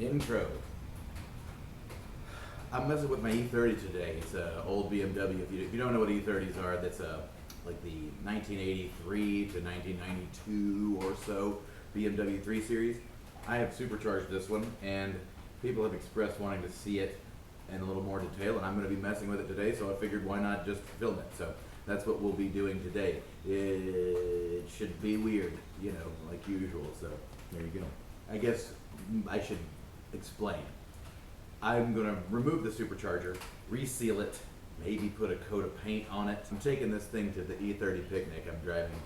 Intro. I'm messing with my e30 today. It's an old BMW. If you don't know what e30s are, that's like the 1983 to 1992 or so BMW 3 Series. I have supercharged this one, and people have expressed wanting to see it in a little more detail, and I'm going to be messing with it today, so I figured why not just film it. So that's what we'll be doing today. It should be weird, you know, like usual, so there you go. I guess I should explain. I'm going to remove the supercharger, reseal it, maybe put a coat of paint on it. I'm taking this thing to the E30 picnic. I'm driving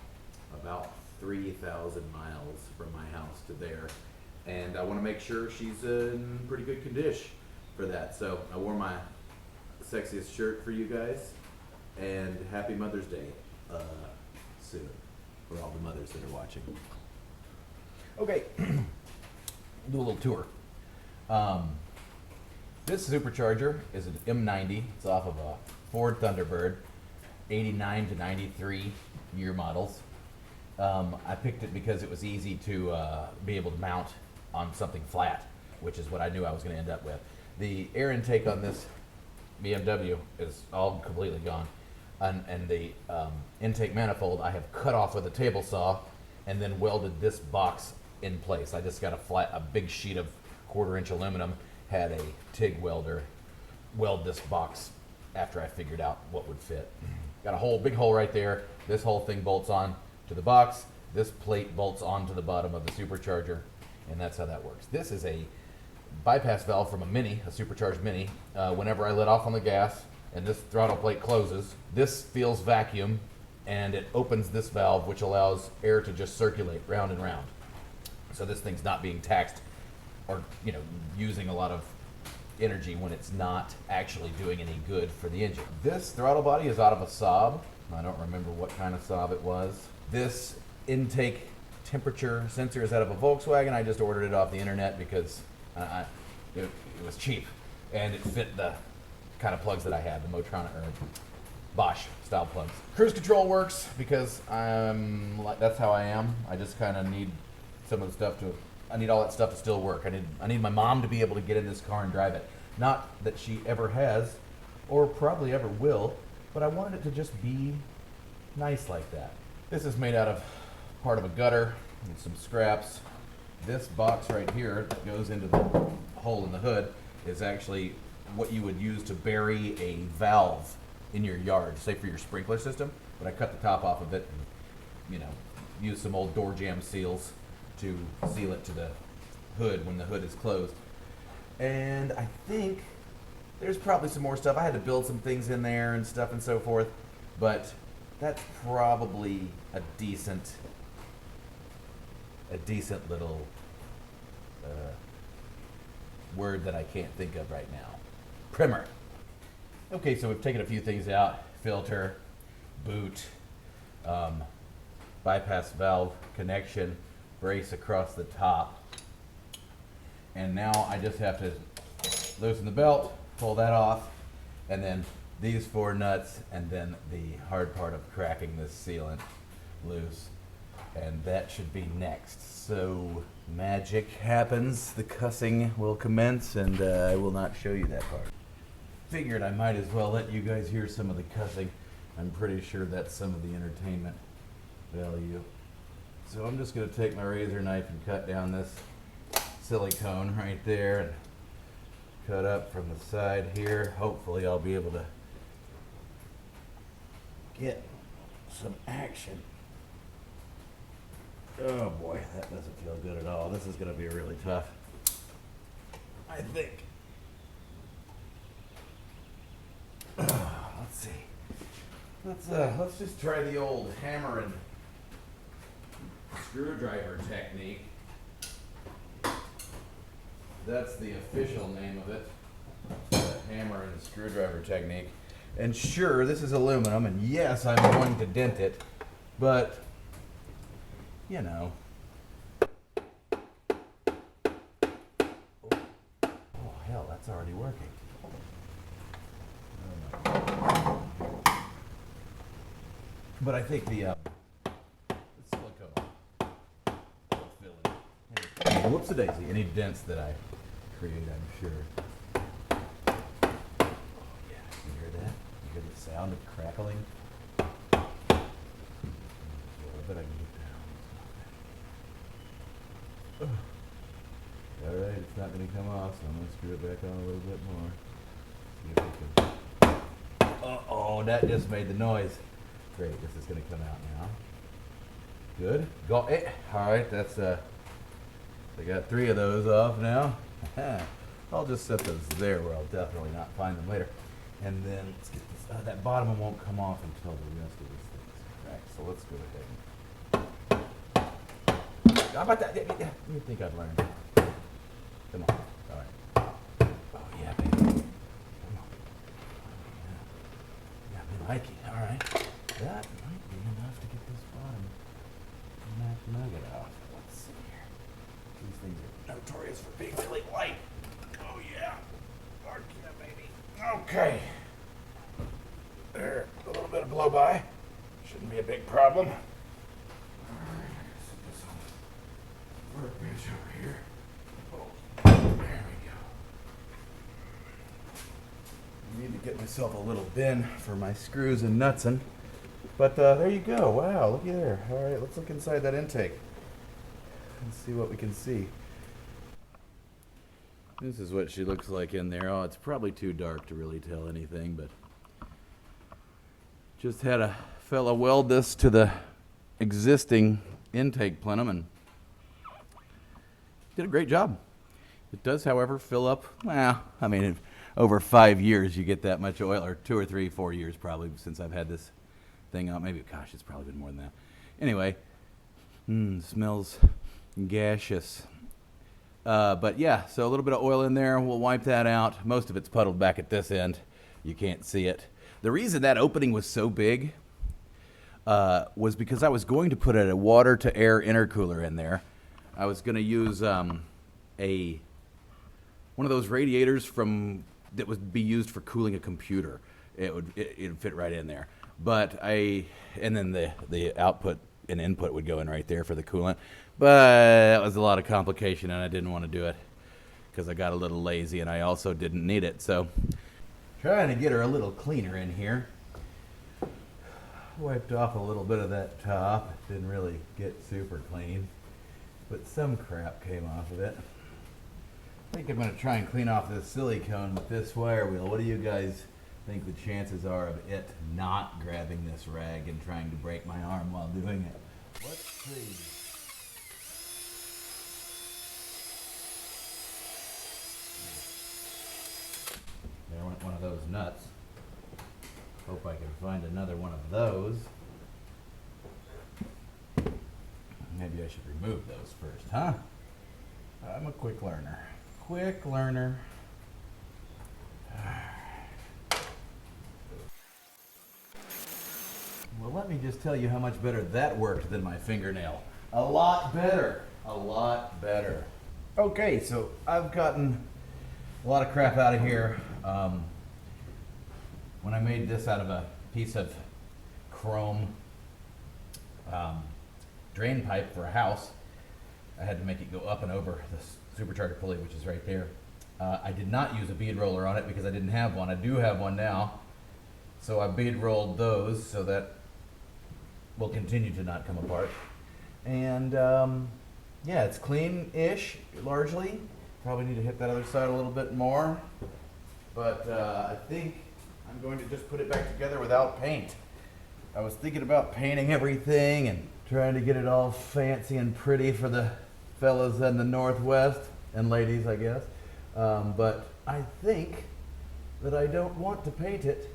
about 3,000 miles from my house to there, and I want to make sure she's in pretty good condition for that. So I wore my sexiest shirt for you guys, and happy Mother's Day soon for all the mothers that are watching. Okay, do a little tour. This supercharger is an M90. It's off of a Ford Thunderbird, 89 to 93 year models. I picked it because it was easy to be able to mount on something flat, which is what I knew I was going to end up with. The air intake on this BMW is all completely gone, and the intake manifold I have cut off with a table saw and then welded this box in place. I just got a big sheet of 1/4-inch aluminum, had a TIG welder weld this box after I figured out what would fit. Got a big hole right there. This whole thing bolts on to the box. This plate bolts onto the bottom of the supercharger, and that's how that works. This is a bypass valve from a supercharged Mini. Whenever I let off on the gas and this throttle plate closes, this feels vacuum, and it opens this valve, which allows air to just circulate round and round. So this thing's not being taxed or, you know, using a lot of energy when it's not actually doing any good for the engine. This throttle body is out of a Saab. I don't remember what kind of Saab it was. This intake temperature sensor is out of a Volkswagen. I just ordered it off the internet because it was cheap and it fit the kind of plugs that I had, the Motronic or Bosch style plugs. Cruise control works because that's how I am. I just kind of need some of the stuff I need all that stuff to still work. I need my mom to be able to get in this car and drive it. Not that she ever has, or probably ever will, but I wanted it to just be nice like that. This is made out of part of a gutter and some scraps. This box right here that goes into the hole in the hood is actually what you would use to bury a valve in your yard, say for your sprinkler system. But I cut the top off of it and, you know, used some old door jamb seals to seal it to the hood when the hood is closed. And I think there's probably some more stuff. I had to build some things in there and stuff and so forth, but that's probably a decent little word that I can't think of right now. Primer. Okay, so we've taken a few things out. Filter, boot, bypass valve connection, brace across the top. And now I just have to loosen the belt, pull that off, and then these 4 nuts, and then the hard part of cracking this sealant loose. And that should be next. So magic happens, the cussing will commence, and I will not show you that part. Figured I might as well let you guys hear some of the cussing. I'm pretty sure that's some of the entertainment value. So I'm just going to take my razor knife and cut down this silicone right there and cut up from the side here. Hopefully I'll be able to get some action. Oh boy, that doesn't feel good at all. This is going to be really tough, I think. Let's see. Let's just try the old hammer and screwdriver technique. That's the official name of it, the hammer and screwdriver technique. And sure, this is aluminum, and yes, I'm going to dent it, but, you know. Oh hell, that's already working. But I think the silicone will fill in. Whoops-a-daisy, any dents that I create, I'm sure. Oh yeah, you hear that? You hear the sound of crackling? A little bit I can get down. Alright, it's not going to come off, so I'm going to screw it back on a little bit more. See if we can... Uh-oh, that just made the noise. Great, this is going to come out now. Good. Go. Alright, that's I got 3 of those off now. I'll just set those there where I'll definitely not find them later. And then let's get this, that bottom one won't come off until the rest of this thing's cracked. So let's go ahead. How about that? You think I'd learn? Come on. Alright. Oh yeah, baby. Come on. Yeah, I like it. Alright. That might be enough to get this bottom nugget off. Let's see here. These things are notorious for being really light. Oh yeah. Hard yeah, baby. Okay. There, a little bit of blow by. Shouldn't be a big problem. Alright, set this on the workbench over here. Oh, there we go. I need to get myself a little bin for my screws and nutsing. But there you go. Wow, looky there. Alright, let's look inside that intake and see what we can see. This is what she looks like in there. Oh, it's probably too dark to really tell anything, but just had a fella weld this to the existing intake plenum and did a great job. It does, however, fill up, well, I mean, over 5 years you get that much oil, or 2 or 3, 4 years probably since I've had this thing out. Maybe, gosh, it's probably been more than that. Anyway, smells gaseous. But yeah, so a little bit of oil in there. We'll wipe that out. Most of it's puddled back at this end. You can't see it. The reason that opening was so big was because I was going to put a water-to-air intercooler in there. I was going to use one of those radiators that would be used for cooling a computer. It'd fit right in there. But and then the output and input would go in right there for the coolant. But that was a lot of complication, and I didn't want to do it because I got a little lazy, and I also didn't need it. So trying to get her a little cleaner in here. Wiped off a little bit of that top. Didn't really get super clean, but some crap came off of it. I think I'm going to try and clean off this silicone with this wire wheel. What do you guys think the chances are of it not grabbing this rag and trying to break my arm while doing it? Let's see. There went one of those nuts. Hope I can find another one of those. Maybe I should remove those first, huh? I'm a quick learner. Quick learner. Well, let me just tell you how much better that worked than my fingernail. A lot better. A lot better. Okay, so I've gotten a lot of crap out of here. When I made this out of a piece of chrome drain pipe for a house, I had to make it go up and over the supercharger pulley, which is right there. I did not use a bead roller on it because I didn't have one. I do have one now. So I bead rolled those so that will continue to not come apart. And yeah, it's clean-ish, largely. Probably need to hit that other side a little bit more. But I think I'm going to just put it back together without paint. I was thinking about painting everything and trying to get it all fancy and pretty for the fellas in the Northwest, and ladies, I guess. But I think that I don't want to paint it.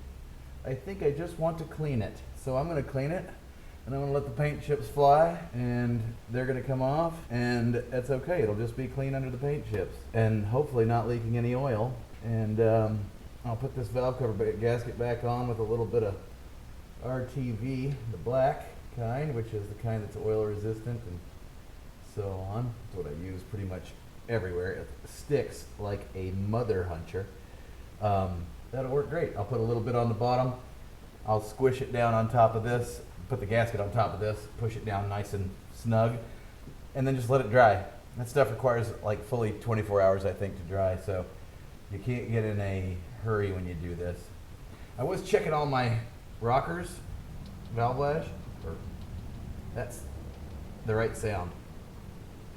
I think I just want to clean it. So I'm going to clean it, and I'm going to let the paint chips fly, and they're going to come off, and it's okay. It'll just be clean under the paint chips, and hopefully not leaking any oil. And I'll put this valve cover gasket back on with a little bit of RTV, the black kind, which is the kind that's oil resistant and so on. That's what I use pretty much everywhere. It sticks like a mother huncher. That'll work great. I'll put a little bit on the bottom. I'll squish it down on top of this, put the gasket on top of this, push it down nice and snug, and then just let it dry. That stuff requires like fully 24 hours, I think, to dry, so you can't get in a hurry when you do this. I was checking all my rockers, valve lash, or that's the right sound.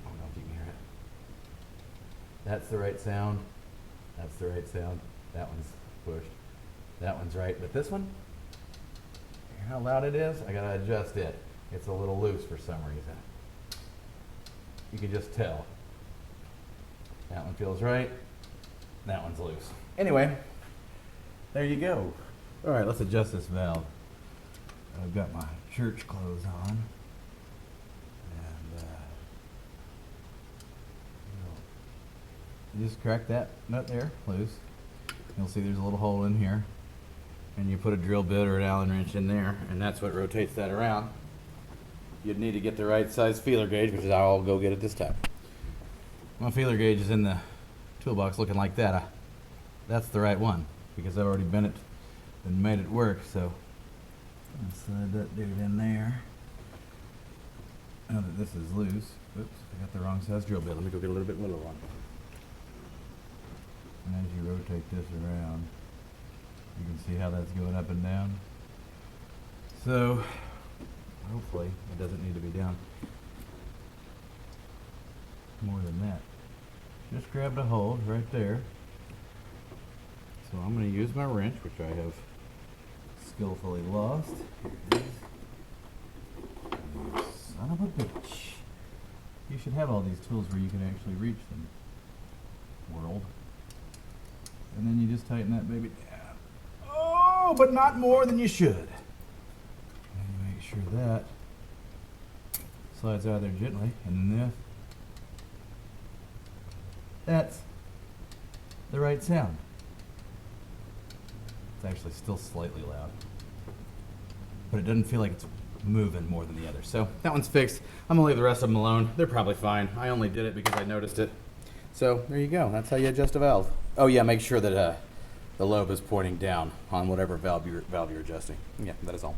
I don't know if you can hear it. That's the right sound. That's the right sound. That one's pushed. That one's right, but this one, hear how loud it is? I gotta adjust it. It's a little loose for some reason. You can just tell. That one feels right. That one's loose. Anyway, there you go. All right, let's adjust this valve. I've got my church clothes on. And you just crack that nut there loose. You'll see there's a little hole in here. And you put a drill bit or an Allen wrench in there, and that's what rotates that around. You'd need to get the right size feeler gauge, which is how I'll go get it this time. My feeler gauge is in the toolbox looking like that. That's the right one, because I've already bent it and made it work, so I'll slide that dude in there. Now that this is loose, oops, I got the wrong size drill bit. Let me go get a little bit littler one. And as you rotate this around, you can see how that's going up and down. So, hopefully, it doesn't need to be down more than that. Just grabbed a hold right there. So I'm going to use my wrench, which I have skillfully lost. Here it is. You son of a bitch. You should have all these tools where you can actually reach them. World. And then you just tighten that baby down. Oh, but not more than you should. And you make sure that slides out of there gently. And then that's the right sound. It's actually still slightly loud, but it doesn't feel like it's moving more than the other. So that one's fixed. I'm gonna leave the rest of them alone. They're probably fine. I only did it because I noticed it. So there you go. That's how you adjust a valve. Oh yeah, make sure that the lobe is pointing down on whatever valve you're adjusting. Yeah, that is all.